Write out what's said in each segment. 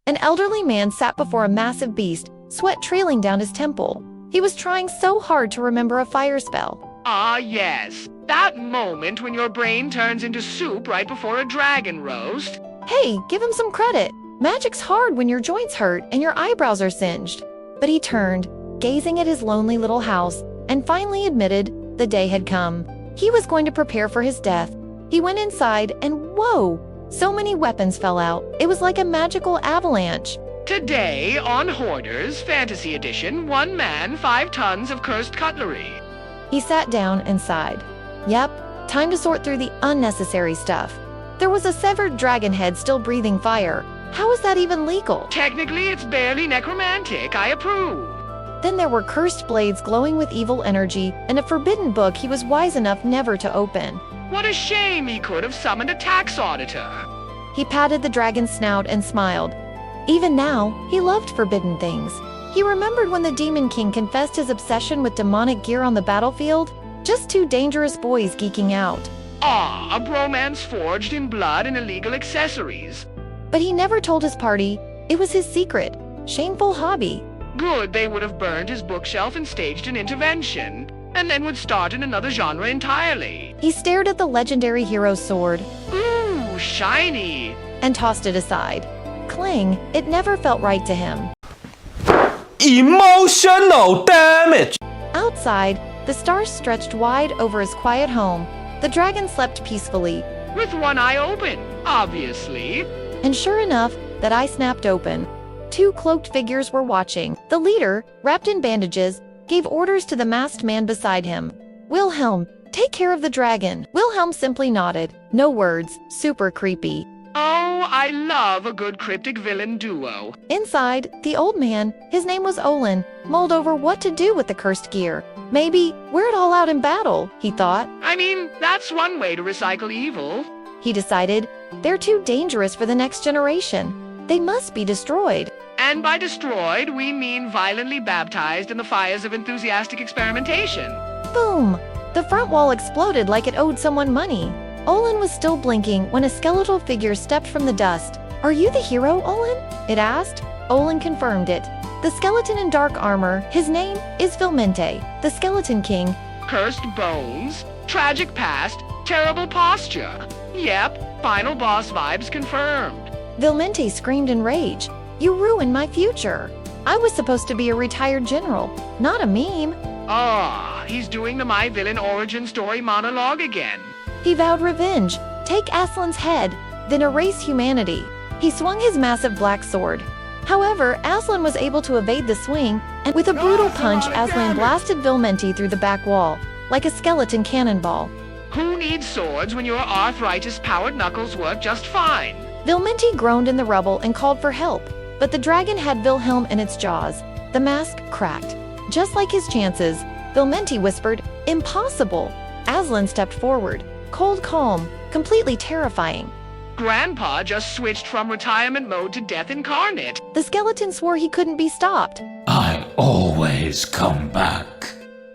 An elderly man sat before a massive beast, sweat trailing down his temple. He was trying so hard to remember a fire spell. Ah, yes. That moment when your brain turns into soup right before a dragon roast. Hey, give him some credit. Magic's hard when your joints hurt and your eyebrows are singed. But he turned, gazing at his lonely little house, and finally admitted the day had come. He was going to prepare for his death. He went inside and whoa! So many weapons fell out. It was like a magical avalanche. Today, on Hoarders, Fantasy Edition, 1 man, 5 tons of cursed cutlery. He sat down and sighed. Yep, time to sort through the unnecessary stuff. There was a severed dragon head still breathing fire. How is that even legal? Technically, it's barely necromantic. I approve. Then there were cursed blades glowing with evil energy and a forbidden book he was wise enough never to open. What a shame he could have summoned a tax auditor. He patted the dragon's snout and smiled. Even now, he loved forbidden things. He remembered when the Demon King confessed his obsession with demonic gear on the battlefield. Just two dangerous boys geeking out. Ah, a bromance forged in blood and illegal accessories. But he never told his party. It was his secret, shameful hobby. Good, they would have burned his bookshelf and staged an intervention, and then would start in another genre entirely. He stared at the legendary hero's sword. Ooh, shiny! And tossed it aside. Clang, it never felt right to him. Emotional damage! Outside, the stars stretched wide over his quiet home. The dragon slept peacefully. With one eye open, obviously. And sure enough, that eye snapped open. Two cloaked figures were watching. The leader, wrapped in bandages, gave orders to the masked man beside him. Wilhelm, take care of the dragon. Wilhelm simply nodded. No words, super creepy. Oh, I love a good cryptic villain duo. Inside, the old man, his name was Olin, mulled over what to do with the cursed gear. Maybe wear it all out in battle, he thought. I mean, that's one way to recycle evil. He decided, they're too dangerous for the next generation. They must be destroyed. And by destroyed, we mean violently baptized in the fires of enthusiastic experimentation. Boom! The front wall exploded like it owed someone money. Olin was still blinking when a skeletal figure stepped from the dust. Are you the hero, Olin? It asked. Olin confirmed it. The skeleton in dark armor, his name is Vilmente, the Skeleton King. Cursed bones, tragic past, terrible posture. Yep, final boss vibes confirmed. Vilmente screamed in rage. You ruined my future. I was supposed to be a retired general, not a meme. Ah, he's doing the My Villain origin story monologue again. He vowed revenge, take Aslan's head, then erase humanity. He swung his massive black sword. However, Aslan was able to evade the swing, and with a brutal punch, Aslan blasted Vilmente through the back wall, like a skeleton cannonball. Who needs swords when your arthritis-powered knuckles work just fine? Vilmente groaned in the rubble and called for help, but the dragon had Wilhelm in its jaws. The mask cracked. Just like his chances, Vilmente whispered, "Impossible!" Aslan stepped forward, cold calm, completely terrifying. Grandpa just switched from retirement mode to death incarnate. The skeleton swore he couldn't be stopped. I always come back.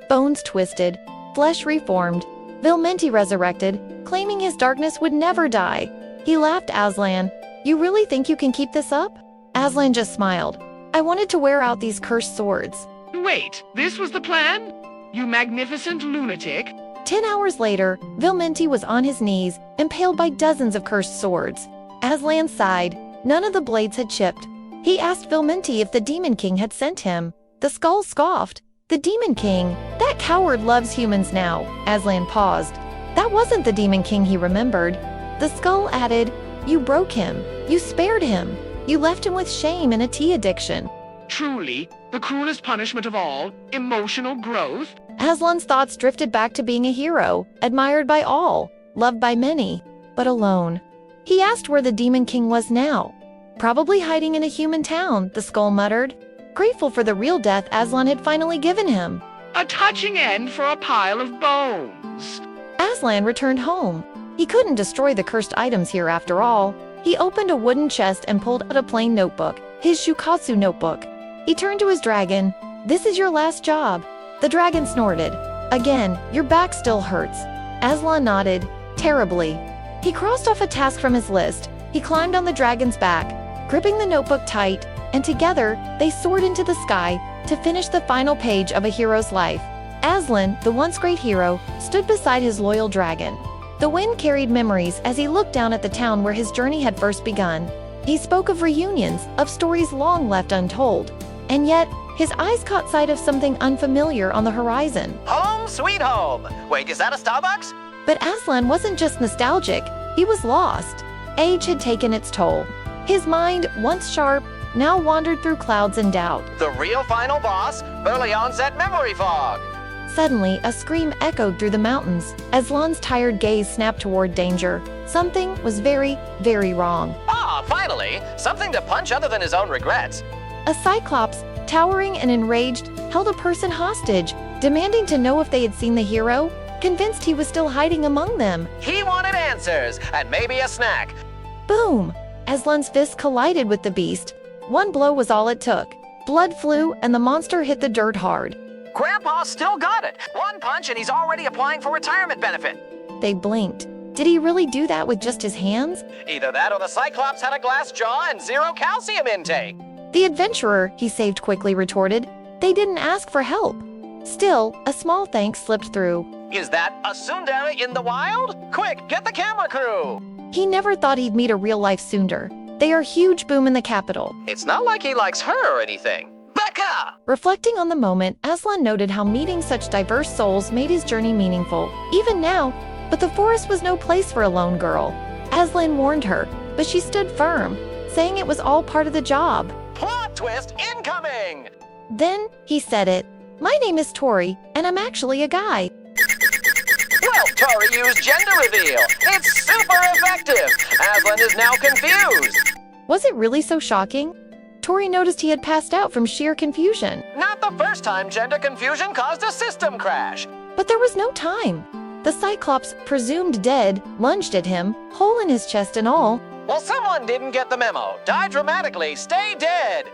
Bones twisted, flesh reformed. Vilmente resurrected, claiming his darkness would never die. He laughed. Aslan, you really think you can keep this up? Aslan just smiled. I wanted to wear out these cursed swords. Wait, this was the plan? You magnificent lunatic. 10 hours later, Vilmente was on his knees, impaled by dozens of cursed swords. Aslan sighed. None of the blades had chipped. He asked Vilmente if the Demon King had sent him. The skull scoffed. The Demon King? That coward loves humans now. Aslan paused. That wasn't the Demon King he remembered. The skull added, you broke him. You spared him. You left him with shame and a tea addiction. Truly, the cruelest punishment of all, emotional growth. Aslan's thoughts drifted back to being a hero, admired by all, loved by many, but alone. He asked where the Demon King was now. Probably hiding in a human town, the skull muttered, grateful for the real death Aslan had finally given him. A touching end for a pile of bones. Aslan returned home. He couldn't destroy the cursed items here after all. He opened a wooden chest and pulled out a plain notebook, his Shukatsu notebook. He turned to his dragon. This is your last job. The dragon snorted. Again, your back still hurts. Aslan nodded, terribly. He crossed off a task from his list. He climbed on the dragon's back. gripping the notebook tight, and together they soared into the sky to finish the final page of a hero's life. Aslan, the once great hero, stood beside his loyal dragon. The wind carried memories as he looked down at the town where his journey had first begun. He spoke of reunions, of stories long left untold. And yet, his eyes caught sight of something unfamiliar on the horizon. Home sweet home! Wait, is that a Starbucks? But Aslan wasn't just nostalgic, he was lost. Age had taken its toll. His mind, once sharp, now wandered through clouds and doubt. The real final boss? Early onset memory fog! Suddenly, a scream echoed through the mountains. Aslan's tired gaze snapped toward danger. Something was very, very wrong. Ah, finally! Something to punch other than his own regrets. A Cyclops, towering and enraged, held a person hostage, demanding to know if they had seen the hero, convinced he was still hiding among them. He wanted answers, and maybe a snack. Boom! Aslan's fist collided with the beast. One blow was all it took. Blood flew, and the monster hit the dirt hard. Grandpa still got it! One punch and he's already applying for retirement benefit. They blinked. Did he really do that with just his hands? Either that or the Cyclops had a glass jaw and zero calcium intake. The adventurer, he saved quickly, retorted. They didn't ask for help. Still, a small thanks slipped through. Is that a tsundere in the wild? Quick, get the camera crew! He never thought he'd meet a real-life tsundere. They are huge boom in the capital. It's not like he likes her or anything. Becca! Reflecting on the moment, Aslan noted how meeting such diverse souls made his journey meaningful, even now. But the forest was no place for a lone girl. Aslan warned her, but she stood firm, saying it was all part of the job. Plot twist incoming! Then, he said it. My name is Tori, and I'm actually a guy. Well, Tori used gender reveal. It's super effective. Aslan is now confused. Was it really so shocking? Tori noticed he had passed out from sheer confusion. Not the first time gender confusion caused a system crash. But there was no time. The Cyclops, presumed dead, lunged at him, hole in his chest and all. Well, someone didn't get the memo. Die dramatically, stay dead.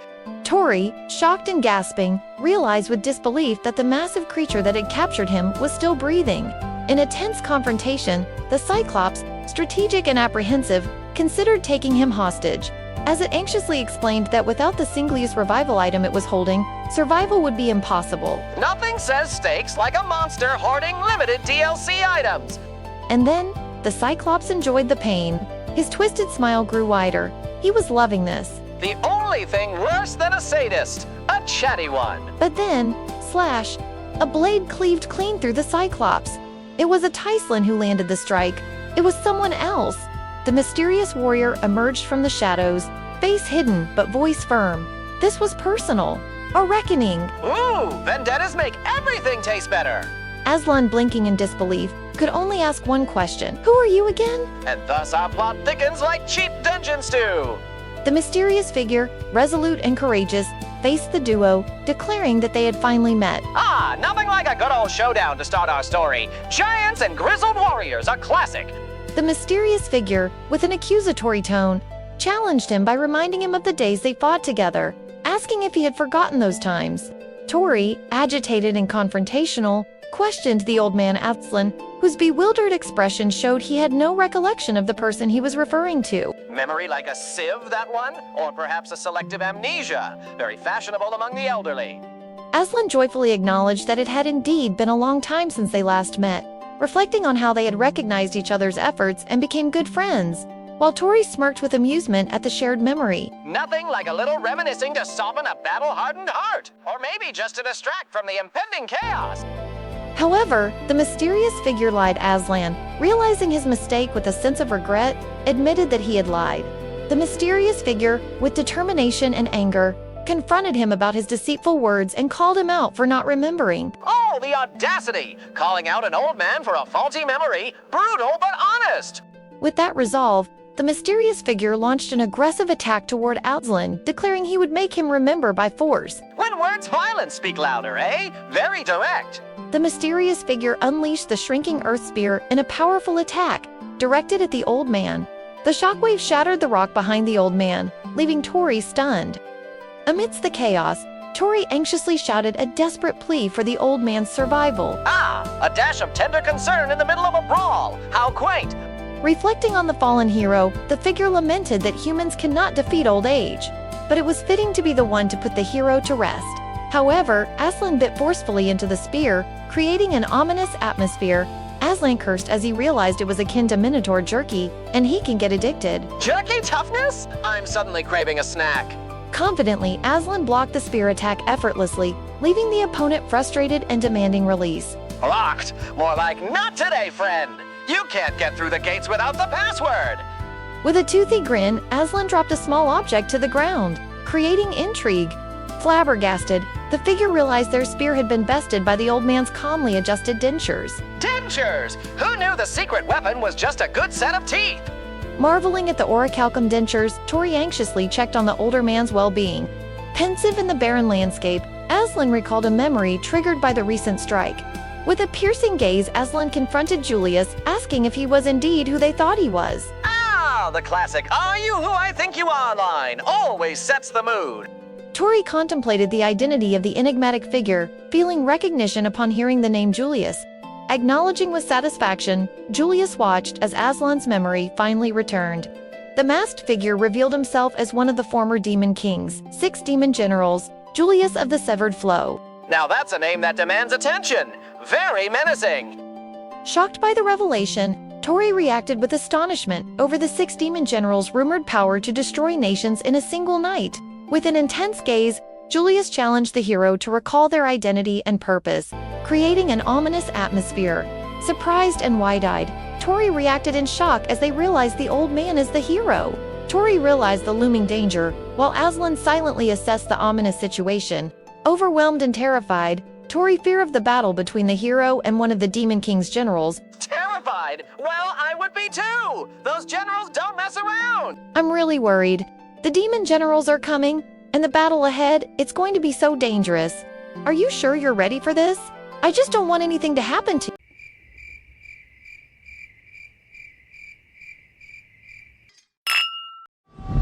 Tori, shocked and gasping, realized with disbelief that the massive creature that had captured him was still breathing. In a tense confrontation, the Cyclops, strategic and apprehensive, considered taking him hostage, as it anxiously explained that without the single-use revival item it was holding, survival would be impossible. Nothing says stakes like a monster hoarding limited DLC items. And then, the Cyclops enjoyed the pain. His twisted smile grew wider. He was loving this. The only thing worse than a sadist, a chatty one. But then, slash, a blade cleaved clean through the Cyclops. It was a Tyslin who landed the strike. It was someone else. The mysterious warrior emerged from the shadows, face hidden but voice firm. This was personal. A reckoning. Ooh, vendettas make everything taste better. Aslan, blinking in disbelief, could only ask one question. Who are you again? And thus our plot thickens like cheap dungeon stew. The mysterious figure, resolute and courageous, faced the duo, declaring that they had finally met. Ah, nothing like a good old showdown to start our story. Giants and grizzled warriors, a classic. The mysterious figure, with an accusatory tone, challenged him by reminding him of the days they fought together, asking if he had forgotten those times. Tori, agitated and confrontational, questioned the old man Aslan, whose bewildered expression showed he had no recollection of the person he was referring to. Memory like a sieve, that one? Or perhaps a selective amnesia, very fashionable among the elderly. Aslan joyfully acknowledged that it had indeed been a long time since they last met, reflecting on how they had recognized each other's efforts and became good friends, while Tori smirked with amusement at the shared memory. Nothing like a little reminiscing to soften a battle-hardened heart, or maybe just to distract from the impending chaos. However, the mysterious figure lied. Aslan, realizing his mistake with a sense of regret, admitted that he had lied. The mysterious figure, with determination and anger, confronted him about his deceitful words and called him out for not remembering. Oh, the audacity! Calling out an old man for a faulty memory, brutal but honest! With that resolve, the mysterious figure launched an aggressive attack toward Aslan, declaring he would make him remember by force. When words violent speak louder, eh? Very direct. The mysterious figure unleashed the shrinking earth spear in a powerful attack, directed at the old man. The shockwave shattered the rock behind the old man, leaving Tori stunned. Amidst the chaos, Tori anxiously shouted a desperate plea for the old man's survival. Ah, a dash of tender concern in the middle of a brawl. How quaint. Reflecting on the fallen hero, the figure lamented that humans cannot defeat old age, but it was fitting to be the one to put the hero to rest. However, Aslan bit forcefully into the spear, creating an ominous atmosphere. Aslan cursed as he realized it was akin to Minotaur jerky, and he can get addicted. Jerky toughness? I'm suddenly craving a snack. Confidently, Aslan blocked the spear attack effortlessly, leaving the opponent frustrated and demanding release. Locked. More like, not today, friend. You can't get through the gates without the password. With a toothy grin, Aslan dropped a small object to the ground, creating intrigue. Flabbergasted, the figure realized their spear had been bested by the old man's calmly adjusted dentures. Dentures! Who knew the secret weapon was just a good set of teeth? Marveling at the orichalcum dentures, Tori anxiously checked on the older man's well-being. Pensive in the barren landscape, Aslan recalled a memory triggered by the recent strike. With a piercing gaze, Aslan confronted Julius, asking if he was indeed who they thought he was. Ah, the classic "Are you who I think you are" line always sets the mood. Tori contemplated the identity of the enigmatic figure, feeling recognition upon hearing the name Julius. Acknowledging with satisfaction, Julius watched as Aslan's memory finally returned. The masked figure revealed himself as one of the former demon kings, 6 demon generals, Julius of the Severed Flow. Now that's a name that demands attention. Very menacing. Shocked by the revelation, Tori reacted with astonishment over the 6 demon generals' rumored power to destroy nations in a single night. With an intense gaze, Julius challenged the hero to recall their identity and purpose, creating an ominous atmosphere. Surprised and wide-eyed, Tori reacted in shock as they realized the old man is the hero. Tori realized the looming danger, while Aslan silently assessed the ominous situation. Overwhelmed and terrified, Tori feared of the battle between the hero and one of the Demon King's generals. Terrified? Well, I would be too! Those generals don't mess around! I'm really worried. The demon generals are coming, and the battle ahead, it's going to be so dangerous. Are you sure you're ready for this? I just don't want anything to happen to you.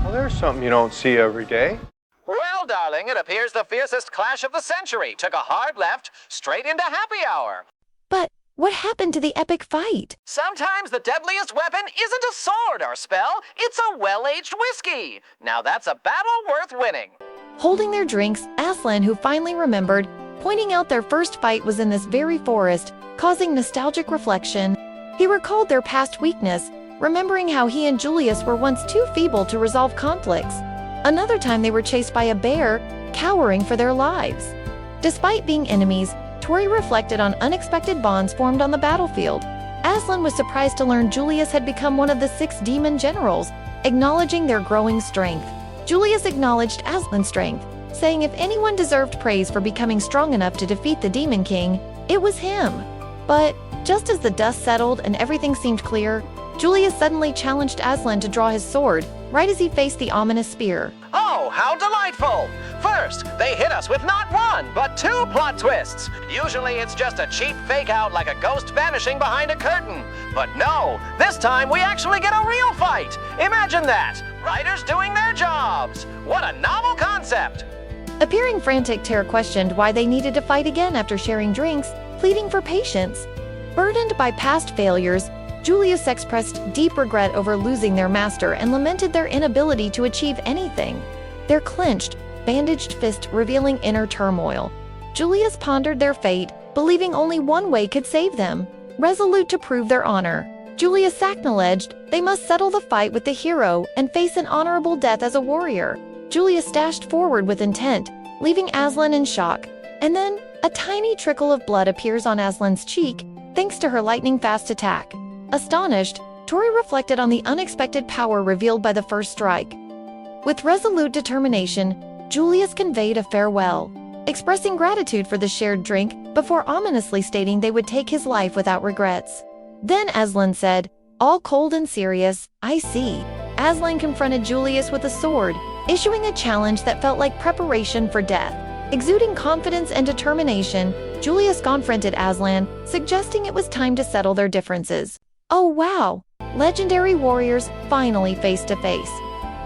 Well, there's something you don't see every day. Well, darling, it appears the fiercest clash of the century took a hard left straight into happy hour. But what happened to the epic fight? Sometimes the deadliest weapon isn't a sword or spell, it's a well-aged whiskey. Now that's a battle worth winning. Holding their drinks, Aslan, who finally remembered, pointing out their first fight was in this very forest, causing nostalgic reflection. He recalled their past weakness, remembering how he and Julius were once too feeble to resolve conflicts. Another time they were chased by a bear, cowering for their lives. Despite being enemies, Tori reflected on unexpected bonds formed on the battlefield. Aslan was surprised to learn Julius had become one of the 6 demon generals, acknowledging their growing strength. Julius acknowledged Aslan's strength, saying if anyone deserved praise for becoming strong enough to defeat the Demon King, it was him. But just as the dust settled and everything seemed clear, Julius suddenly challenged Aslan to draw his sword, right as he faced the ominous spear. Oh, how delightful! First, they hit us with not 1, but 2 plot twists. Usually it's just a cheap fake-out like a ghost vanishing behind a curtain. But no, this time we actually get a real fight. Imagine that! Writers doing their jobs! What a novel concept! Appearing frantic, Ter questioned why they needed to fight again after sharing drinks, pleading for patience. Burdened by past failures, Julius expressed deep regret over losing their master and lamented their inability to achieve anything. Their clenched, bandaged fist revealing inner turmoil. Julius pondered their fate, believing only one way could save them. Resolute to prove their honor, Julius acknowledged they must settle the fight with the hero and face an honorable death as a warrior. Julius dashed forward with intent, leaving Aslan in shock. And then, a tiny trickle of blood appears on Aslan's cheek, thanks to her lightning-fast attack. Astonished, Tori reflected on the unexpected power revealed by the first strike. With resolute determination, Julius conveyed a farewell, expressing gratitude for the shared drink before ominously stating they would take his life without regrets. Then Aslan said, all cold and serious, I see. Aslan confronted Julius with a sword, issuing a challenge that felt like preparation for death. Exuding confidence and determination, Julius confronted Aslan, suggesting it was time to settle their differences. Oh wow! Legendary warriors finally face to face.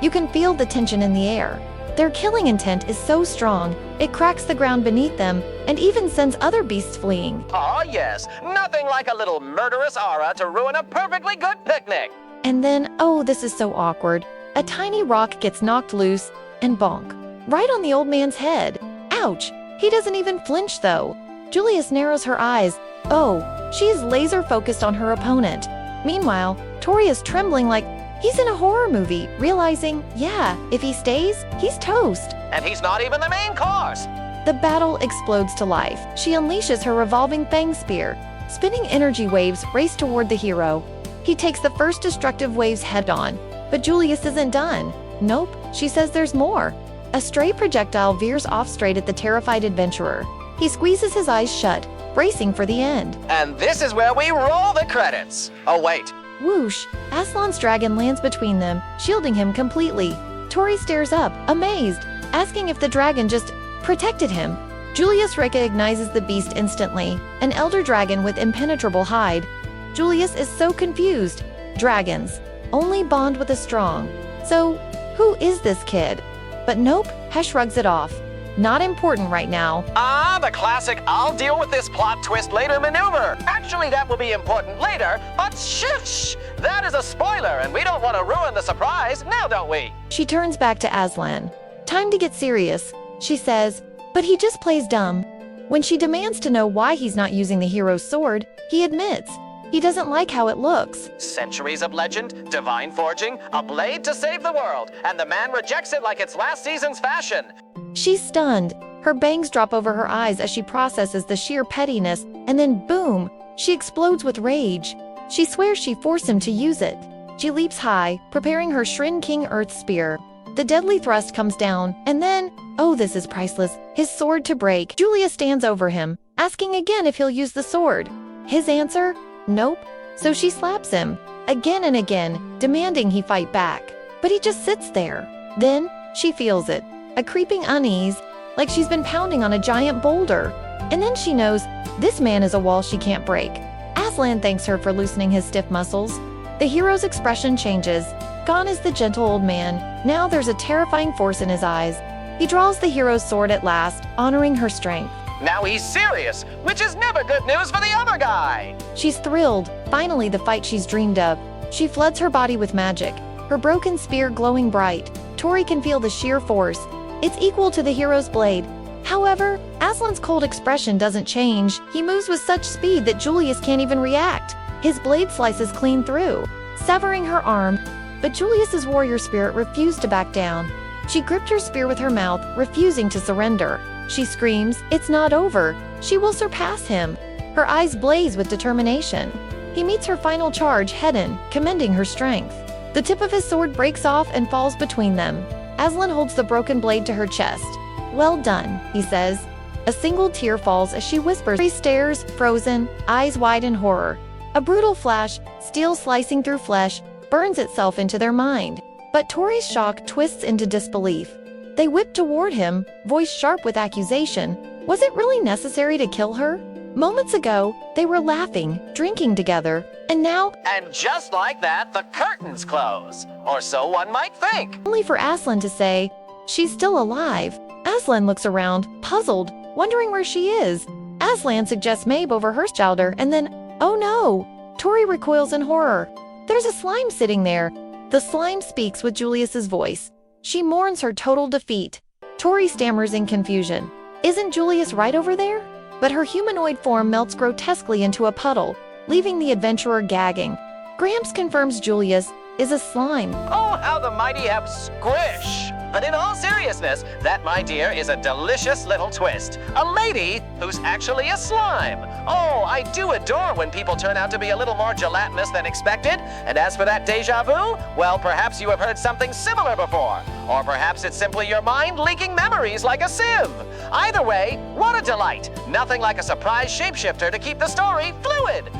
You can feel the tension in the air. Their killing intent is so strong, it cracks the ground beneath them and even sends other beasts fleeing. Oh yes, nothing like a little murderous aura to ruin a perfectly good picnic. And then, oh, this is so awkward. A tiny rock gets knocked loose and bonk. Right on the old man's head. Ouch! He doesn't even flinch though. Julius narrows her eyes. Oh, she is laser focused on her opponent. Meanwhile, Tori is trembling like he's in a horror movie, realizing, yeah, if he stays, he's toast. And he's not even the main course. The battle explodes to life. She unleashes her revolving fang spear. Spinning energy waves race toward the hero. He takes the first destructive waves head-on, but Julius isn't done. Nope, she says there's more. A stray projectile veers off straight at the terrified adventurer. He squeezes his eyes shut, bracing for the end. And this is where we roll the credits. Oh, wait. Whoosh! Aslan's dragon lands between them, shielding him completely. Tori stares up, amazed, asking if the dragon just protected him. Julius recognizes the beast instantly, an elder dragon with impenetrable hide. Julius is so confused. Dragons only bond with the strong. So, who is this kid? But nope, he shrugs it off. Not important right now. Ah, the classic I'll deal with this plot twist later maneuver. Actually, that will be important later, but shush! That is a spoiler, and we don't want to ruin the surprise, now don't we? She turns back to Aslan. Time to get serious, she says, but he just plays dumb. When she demands to know why he's not using the hero's sword, he admits he doesn't like how it looks. Centuries of legend, divine forging, a blade to save the world, and the man rejects it like it's last season's fashion. She's stunned. Her bangs drop over her eyes as she processes the sheer pettiness, and then boom, she explodes with rage. She swears she forced him to use it. She leaps high, preparing her Shrine King Earth Spear. The deadly thrust comes down, and then, oh, this is priceless, his sword to break. Julia stands over him, asking again if he'll use the sword. His answer? Nope. So she slaps him, again and again, demanding he fight back. But he just sits there. Then, she feels it. A creeping unease, like she's been pounding on a giant boulder. And then she knows this man is a wall she can't break. Aslan thanks her for loosening his stiff muscles. The hero's expression changes. Gone is the gentle old man. Now there's a terrifying force in his eyes. He draws the hero's sword at last, honoring her strength. Now he's serious, which is never good news for the other guy. She's thrilled. Finally, the fight she's dreamed of. She floods her body with magic, her broken spear glowing bright. Tori can feel the sheer force. It's equal to the hero's blade. However, Aslan's cold expression doesn't change. He moves with such speed that Julius can't even react. His blade slices clean through, severing her arm. But Julius's warrior spirit refused to back down. She gripped her spear with her mouth, refusing to surrender. She screams, it's not over. She will surpass him. Her eyes blaze with determination. He meets her final charge head-on, commending her strength. The tip of his sword breaks off and falls between them. Aslan holds the broken blade to her chest. Well done, he says. A single tear falls as she whispers. She stares, frozen, eyes wide in horror. A brutal flash, steel slicing through flesh, burns itself into their mind. But Tori's shock twists into disbelief. They whip toward him, voice sharp with accusation. Was it really necessary to kill her? Moments ago, they were laughing, drinking together, and now, And just like that, the curtains close. Or so one might think. only for Aslan to say, she's still alive. Aslan looks around, puzzled, wondering where she is. Aslan suggests Mabe over Hirschelder, and then, oh no! Tori recoils in horror. There's a slime sitting there. The slime speaks with Julius's voice. She mourns her total defeat. Tori stammers in confusion. Isn't Julius right over there? But her humanoid form melts grotesquely into a puddle, leaving the adventurer gagging. Gramps confirms Julius is a slime. Oh, how the mighty have squish! But in all seriousness, that, my dear, is a delicious little twist. A lady who's actually a slime. Oh, I do adore when people turn out to be a little more gelatinous than expected. And as for that deja vu, well, perhaps you have heard something similar before. Or perhaps it's simply your mind leaking memories like a sieve. Either way, what a delight. Nothing like a surprise shapeshifter to keep the story fluid.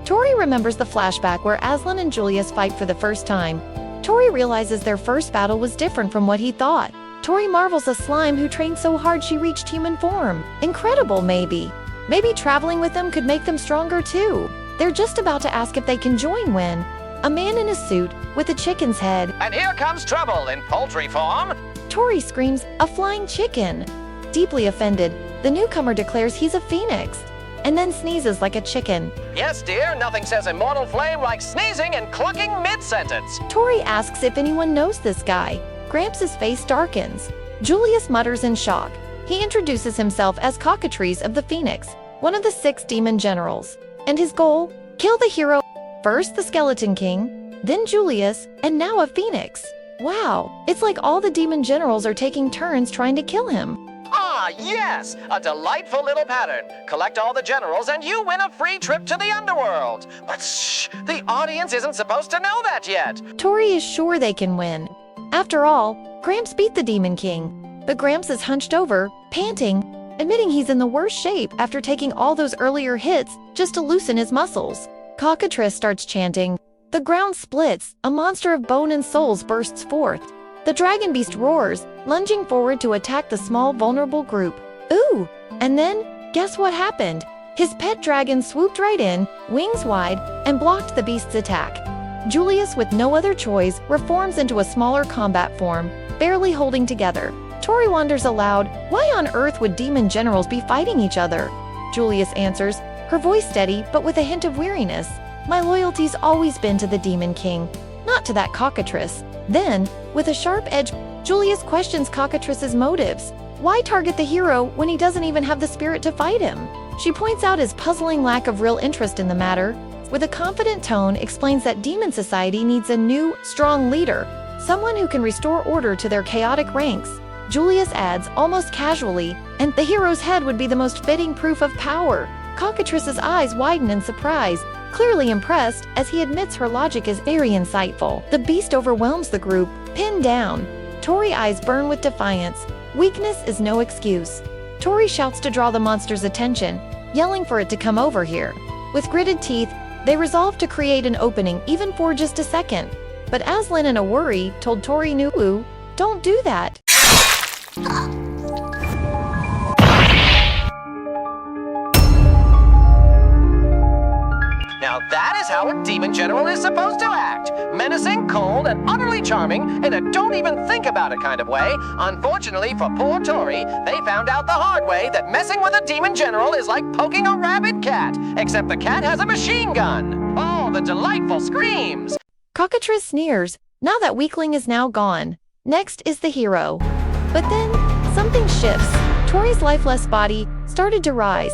Tori remembers the flashback where Aslan and Julius fight for the first time. Tori realizes their first battle was different from what he thought. Tori marvels a slime who trained so hard she reached human form. Incredible, maybe. Maybe traveling with them could make them stronger too. They're just about to ask if they can join when a man in a suit with a chicken's head. And here comes trouble in poultry form. Tori screams, a flying chicken. Deeply offended, the newcomer declares he's a phoenix. and then sneezes like a chicken. Yes, dear, nothing says immortal flame like sneezing and clucking mid-sentence. Tori asks if anyone knows this guy. Gramps' face darkens. Julius mutters in shock. He introduces himself as Cockatrice of the Phoenix, one of the 6 demon generals. And his goal? Kill the hero. First the Skeleton King, then Julius, and now a Phoenix. Wow, it's like all the demon generals are taking turns trying to kill him. Ah, yes! A delightful little pattern. Collect all the generals and you win a free trip to the underworld. But shh, the audience isn't supposed to know that yet. Tori is sure they can win. After all, Gramps beat the Demon King. But Gramps is hunched over, panting, admitting he's in the worst shape after taking all those earlier hits just to loosen his muscles. Cockatrice starts chanting. The ground splits, a monster of bone and souls bursts forth. The dragon beast roars, lunging forward to attack the small vulnerable group. Ooh! And then, guess what happened? His pet dragon swooped right in, wings wide, and blocked the beast's attack. Julius, with no other choice, reforms into a smaller combat form, barely holding together. Tori wonders aloud, why on earth would demon generals be fighting each other? Julius answers, her voice steady but with a hint of weariness. My loyalty's always been to the Demon King, not to that cockatrice. Then, with a sharp edge, Julius questions Cockatrice's motives. Why target the hero when he doesn't even have the spirit to fight him? She points out his puzzling lack of real interest in the matter. With a confident tone, explains that Demon Society needs a new, strong leader, someone who can restore order to their chaotic ranks. Julius adds, almost casually, and the hero's head would be the most fitting proof of power. Cockatrice's eyes widen in surprise, clearly impressed, as he admits her logic is very insightful. The beast overwhelms the group, pinned down. Tori eyes burn with defiance. Weakness is no excuse. Tori shouts to draw the monster's attention, yelling for it to come over here. With gritted teeth, they resolve to create an opening even for just a second. But Aslan, in a worry, told Tori Nuu, don't do that. Now that is how a demon general is supposed to act. Menacing, cold, and utterly charming in a don't even think about it kind of way. Unfortunately for poor Tori, they found out the hard way that messing with a demon general is like poking a rabid cat, except the cat has a machine gun. Oh, the delightful screams! Cockatrice sneers, now that weakling is now gone. Next is the hero. But then, something shifts. Tori's lifeless body started to rise.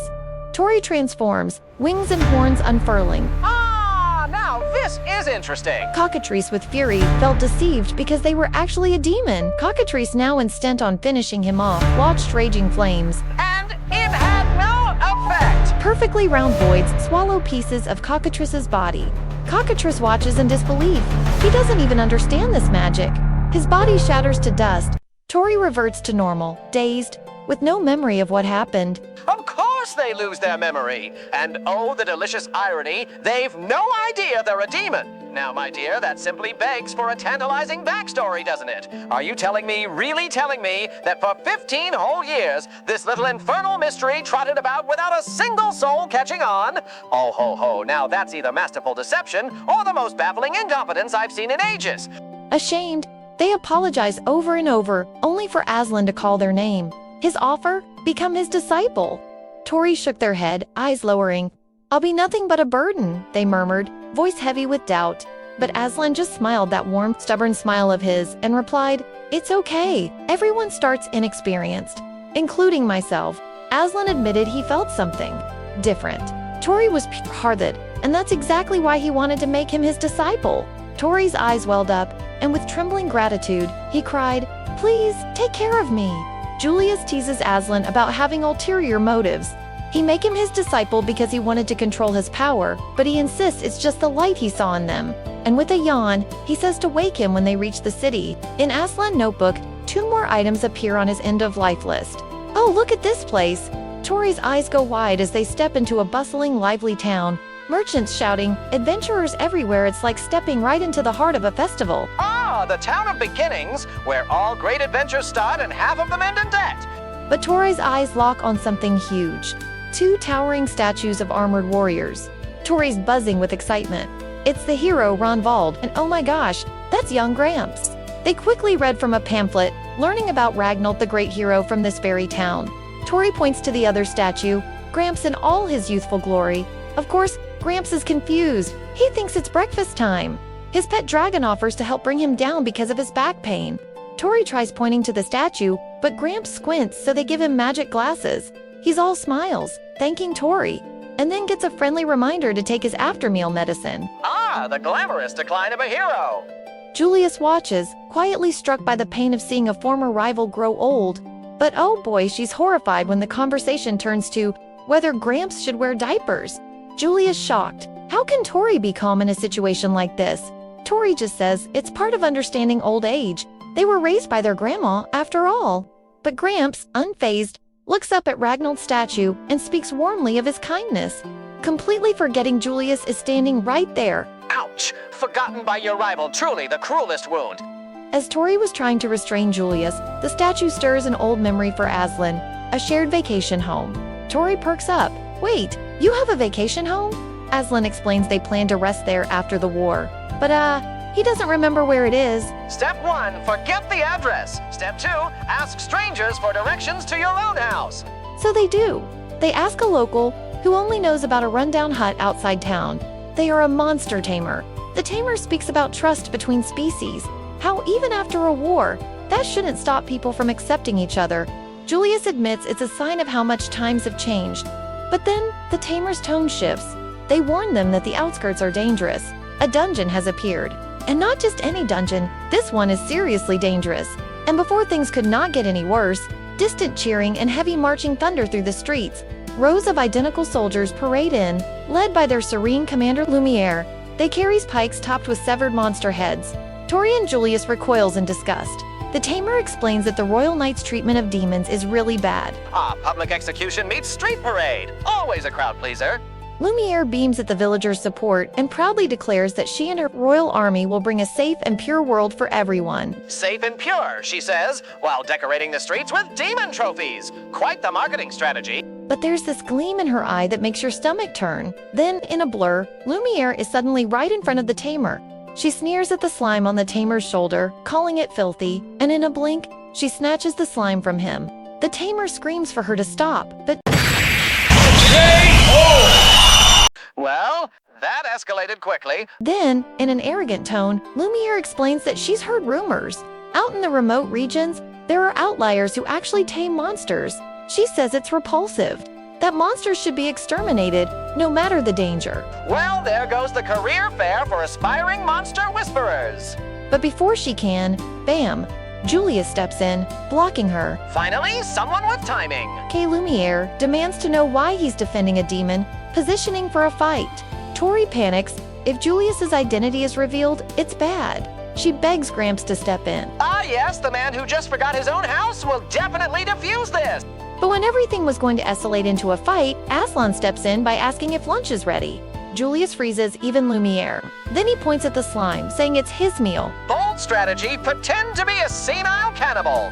Tori transforms, wings and horns unfurling. Ah, now this is interesting. Cockatrice, with fury, felt deceived because they were actually a demon. Cockatrice, now intent on finishing him off, watched raging flames. And it had no effect. Perfectly round voids swallow pieces of Cockatrice's body. Cockatrice watches in disbelief. He doesn't even understand this magic. His body shatters to dust. Tori reverts to normal, dazed, with no memory of what happened. Of course they lose their memory. And oh, the delicious irony, they've no idea they're a demon. Now, my dear, that simply begs for a tantalizing backstory, doesn't it? Are you telling me, really telling me, that for 15 whole years, this little infernal mystery trotted about without a single soul catching on? Oh, ho, ho, now that's either masterful deception or the most baffling incompetence I've seen in ages. Ashamed, they apologize over and over, only for Aslan to call their name. His offer? Become his disciple. Tori shook their head, eyes lowering. I'll be nothing but a burden, they murmured, voice heavy with doubt. But Aslan just smiled that warm, stubborn smile of his and replied, it's okay. Everyone starts inexperienced, including myself. Aslan admitted he felt something different. Tori was pure-hearted, and that's exactly why he wanted to make him his disciple. Tori's eyes welled up, and with trembling gratitude, he cried, please, take care of me. Julius teases Aslan about having ulterior motives. He make him his disciple because he wanted to control his power, but he insists it's just the light he saw in them. And with a yawn, he says to wake him when they reach the city. In Aslan's notebook, 2 more items appear on his end-of-life list. Oh, look at this place! Tori's eyes go wide as they step into a bustling, lively town. Merchants shouting, adventurers everywhere. It's like stepping right into the heart of a festival. Ah, the town of beginnings, where all great adventures start and half of them end in debt. But Tori's eyes lock on something huge. 2 towering statues of armored warriors. Tori's buzzing with excitement. It's the hero Ronvald, and oh my gosh, that's young Gramps. They quickly read from a pamphlet, learning about Ragnald the great hero from this very town. Tori points to the other statue. Gramps in all his youthful glory. Of course, Gramps is confused. He thinks it's breakfast time. His pet dragon offers to help bring him down because of his back pain. Tori tries pointing to the statue, but Gramps squints, so they give him magic glasses. He's all smiles, thanking Tori, and then gets a friendly reminder to take his after-meal medicine. Ah, the glamorous decline of a hero. Julius watches, quietly struck by the pain of seeing a former rival grow old. But oh boy, she's horrified when the conversation turns to whether Gramps should wear diapers. Julius shocked. How can Tori be calm in a situation like this? Tori just says it's part of understanding old age. They were raised by their grandma, after all. But Gramps, unfazed, looks up at Ragnald's statue and speaks warmly of his kindness, completely forgetting Julius is standing right there. Ouch! Forgotten by your rival, truly the cruelest wound. As Tori was trying to restrain Julius, the statue stirs an old memory for Aslan, a shared vacation home. Tori perks up. Wait, you have a vacation home? Aslan explains they plan to rest there after the war. But he doesn't remember where it is. Step 1, forget the address. Step 2, ask strangers for directions to your own house. So they do. They ask a local, who only knows about a rundown hut outside town. They are a monster tamer. The tamer speaks about trust between species, how even after a war, that shouldn't stop people from accepting each other. Julius admits it's a sign of how much times have changed. But then, the tamer's tone shifts. They warn them that the outskirts are dangerous. A dungeon has appeared. And not just any dungeon, this one is seriously dangerous. And before things could not get any worse, distant cheering and heavy marching thunder through the streets. Rows of identical soldiers parade in, led by their serene Commander Lumiere. They carry pikes topped with severed monster heads. Tori and Julius recoils in disgust. The tamer explains that the Royal Knight's treatment of demons is really bad. Public execution meets street parade. Always a crowd pleaser. Lumiere beams at the villagers' support and proudly declares that she and her royal army will bring a safe and pure world for everyone. Safe and pure, she says, while decorating the streets with demon trophies. Quite the marketing strategy. But there's this gleam in her eye that makes your stomach turn. Then, in a blur, Lumiere is suddenly right in front of the tamer. She sneers at the slime on the tamer's shoulder, calling it filthy, and in a blink, she snatches the slime from him. The tamer screams for her to stop, but Well, that escalated quickly. then, in an arrogant tone, Lumiere explains that she's heard rumors. Out in the remote regions, there are outliers who actually tame monsters. She says it's repulsive, that monsters should be exterminated, no matter the danger. Well, there goes the career fair for aspiring monster whisperers. But before she can, bam, Julius steps in, blocking her. Finally, someone with timing. Kay Lumiere demands to know why he's defending a demon, positioning for a fight. Tori panics. If Julius's identity is revealed, it's bad. She begs Gramps to step in. Ah yes, the man who just forgot his own house will definitely defuse this. But when everything was going to escalate into a fight, Aslan steps in by asking if lunch is ready. Julius freezes even Lumiere. Then he points at the slime, saying it's his meal. Bold strategy, pretend to be a senile cannibal.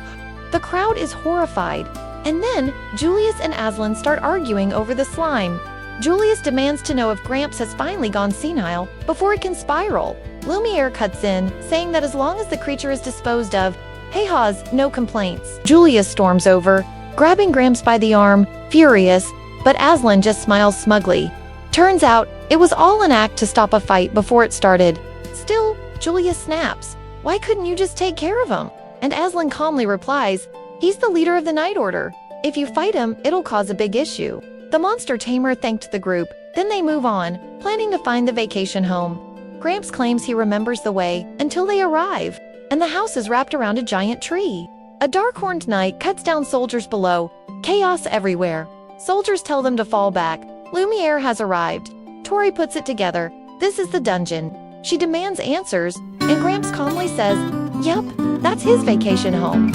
The crowd is horrified. And then, Julius and Aslan start arguing over the slime. Julius demands to know if Gramps has finally gone senile before it can spiral. Lumiere cuts in, saying that as long as the creature is disposed of, AHAHAA's no complaints. Julius storms over, grabbing Gramps by the arm, furious, but Aslan just smiles smugly. Turns out, it was all an act to stop a fight before it started. Still, Julius snaps. Why couldn't you just take care of him? And Aslan calmly replies, he's the leader of the Night Order. If you fight him, it'll cause a big issue. The monster tamer thanked the group, then they move on, planning to find the vacation home. Gramps claims he remembers the way until they arrive, and the house is wrapped around a giant tree. A dark-horned knight cuts down soldiers below. Chaos everywhere. Soldiers tell them to fall back. Lumiere has arrived. Tori puts it together. This is the dungeon. She demands answers, and Gramps calmly says, "Yep, that's his vacation home."